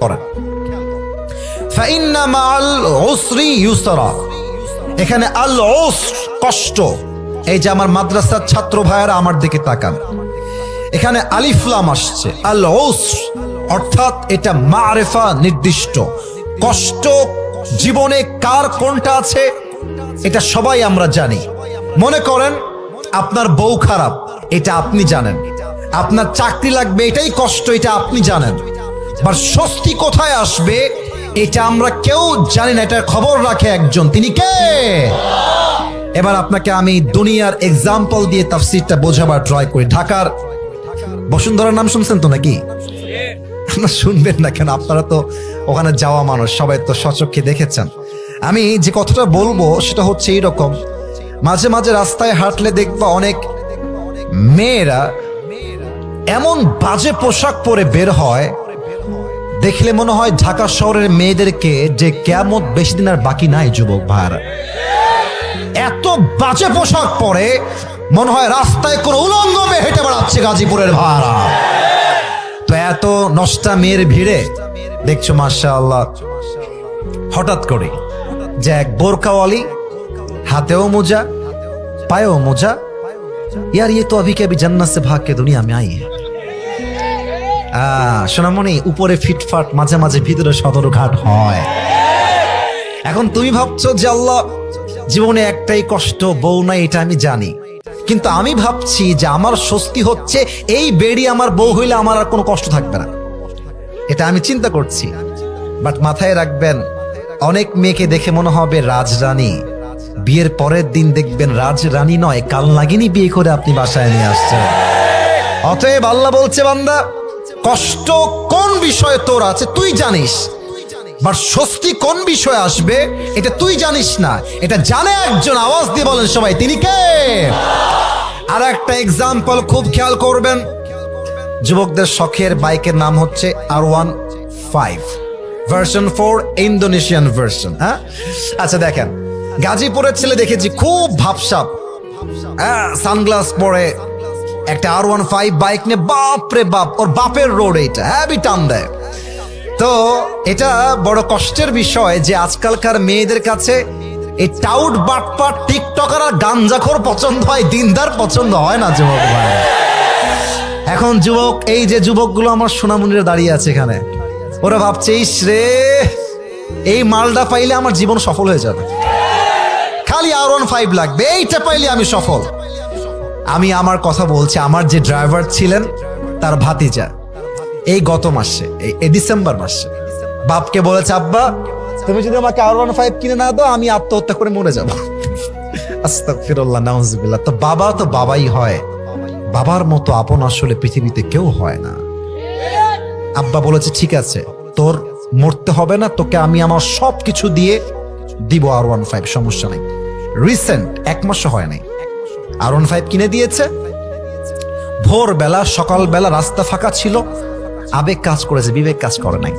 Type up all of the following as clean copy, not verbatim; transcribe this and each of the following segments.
করেন ফাইন্না মাআল উসরি ইউসরা। এখানে আল উসর কষ্ট। এই যে আমার মাদ্রাসার ছাত্র ভাইয়েরা আমার দিকে তাকান, এখানে আলিফ লাম আসছে, আল উসর অর্থাৎ এটা মারিফা নির্দিষ্ট। কষ্ট জীবনে কার কোনটা আছে এটা সবাই আমরা জানি। মনে করেন আপনার বউ খারাপ, এটা আপনি জানেন। আপনার চাকরি লাগবে, এটাই কষ্ট, এটা আপনি জানেন। আর স্বস্তি কোথায় আসবে এটা আমরা কেউ জানি না, এটার খবর রাখে একজন, তিনি কে? এবার আপনাকে আমি দুনিয়ার এক্সাম্পল দিয়ে তাফসীরটা বোঝাবার ট্রাই করি। ঢাকার বসুন্ধরার নাম শুনছেন তো নাকি? আপনারা শুনবেন না কেন? আপনারা তো ওখানে যাওয়া মানুষ, সবাই তো সচক্ষে দেখেছেন। আমি যে কথাটা বলবো সেটা হচ্ছে এইরকম, মাঝে মাঝে রাস্তায় হাঁটলে দেখবা অনেক মেয়েরা এমন বাজে পোশাক পরে বের হয়, দেখলে মনে হয় ঢাকা শহরের মেয়েদেরকে যে কিয়ামত বেশি দিন আর বাকি নাই। যুবক ভাইরা এত বাজে পোশাক পরে মনে হয় রাস্তায় কোন উলঙ্গ মেয়ে হেঁটে বেড়াচ্ছে গাজীপুরের ভাড়া। তো এত নষ্টা মেয়ের ভিড়ে দেখছো মাশাআল্লাহ হঠাৎ করে যে এক বোরকাওয়ালি, হাতেও মোজা পায়েও মোজা, यार ये तो अभी के अभी जन्नत से भाग के दुनिया में आई है। সোনামণি উপরে ফিটফাট, মাঝে মাঝে ভিতরে সদরঘাট হয়। এখন তুমি ভাবছো যে আল্লাহ জীবনে একটাই কষ্ট, বউ নাই, এটা আমি জানি, কিন্তু আমি ভাবছি যে আমার স্বস্তি হচ্ছে এই বেড়ি আমার বউ হইলে আমার আর কোনো কষ্ট থাকবে না, এটা আমি চিন্তা করছি। বাট মাথায় রাখবেন, অনেক মেয়েকে দেখে মনে হবে রাজরানী, বিয়ের পরের দিন দেখবেন রাজরানী নয় কাল নাগিনী বিয়ে করে আপনি বাসায় নিয়ে আসছেন। অতএব আল্লাহ বলছে বান্দা, কষ্ট কোন বিষয়ে তোর আছে তুই জানিস, বাট স্বস্তি কোন বিষয়ে আসবে এটা তুই জানিস না, এটা জানে একজন। আওয়াজ দিয়ে বলেন সবাই, তিনি কে? আর একটা এক্সাম্পল খুব খেয়াল করবেন, যুবকদের শখের বাইকের নাম হচ্ছে R15 ভার্সন 4 ইন্দোনেশিয়ান ভার্সন। হ্যাঁ, আচ্ছা দেখেন, গাজীপুরের ছেলে দেখেছি খুব ভাবসাব, সানগ্লাস পরে একটা R15 বাইক নিয়ে, বাপ রে বাপ, ওর বাপের রোড, এইটা হ্যাভি টান দেয়। তো এটা বড় কষ্টের বিষয় যে আজকালকার মেয়েদের কাছে এই টাউট বাটপাট টিকটকার আর গাঞ্জাখোর পছন্দ হয়, দিনদার পছন্দ হয় না যুবক ভাই। এখন যুবক, এই যে যুবকগুলো আমার সোনামণিরা দাঁড়িয়ে আছে এখানে, ওরা ভাবছে ইস রে, এই মালটা পাইলে আমার জীবন সফল হয়ে যাবে, খালি R15 লাগবে, এইটা পাইলে আমি সফল। আমি আমার কথা বলছি, আমার যে ড্রাইভার ছিলেন তার ভাতিজা এই গত মাসে, এই ডিসেম্বর মাসে বাপকে বলেছে, আব্বা তুমি যদি আমাকে R15 কিনে না দাও আমি আত্মহত্যা করে মরে যাব। আস্তাগফিরুল্লাহ, নাউজুবিল্লাহ। তো বাবা তো বাবাই হয়, বাবার মতো আপন আসলে পৃথিবীতে কেউ হয় না। আব্বা বলেছে ঠিক আছে, তোর মরতে হবে না, তোকে আমি আমার সব কিছু দিয়ে দিব R15, সমস্যা নাই। রিসেন্ট 1 মাসও হয় নাই, R15 কিনে দিয়েছে। ভোরবেলা সকালবেলা রাস্তা ফাঁকা ছিল, আবেগ কাজ করেছে, বিবেক কাজ করে নাই।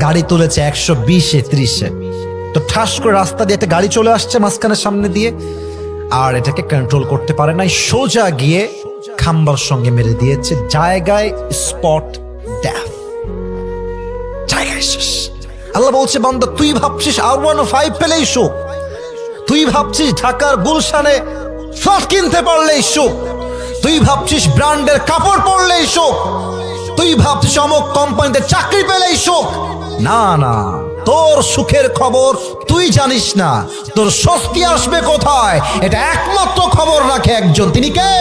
গাড়ি তুলেছে 120-এ 30-এ, তো ঠাস করে রাস্তা দিয়ে একটা গাড়ি চলে আসছে মাঝখানের সামনে দিয়ে, আর এটাকে কন্ট্রোল করতে পারে নাই, সোজা গিয়ে খাম্বার সঙ্গে মেরে দিয়েছে, জায়গায় স্পট ডেথ, জায়গায় শেষ। আল্লাহ বলছে, বান্দা তুই ভাবছিস R15 পেলেই সুখ, তুই ভাবছিস ঢাকার গুলশানে ফ্ল্যাট কিনতে পারলেই সুখ, তুই ভাবছিস ব্র্যান্ডের কাপড় পরলেই সুখ, তুই ভাবছিস অমুক কোম্পানিতে চাকরি পেলেই সুখ। না না, তোর সুখের খবর তুই জানিস না, তোর স্বস্তি আসবে কোথায় এটা একমাত্র খবর রাখে একজন, তিনি কে?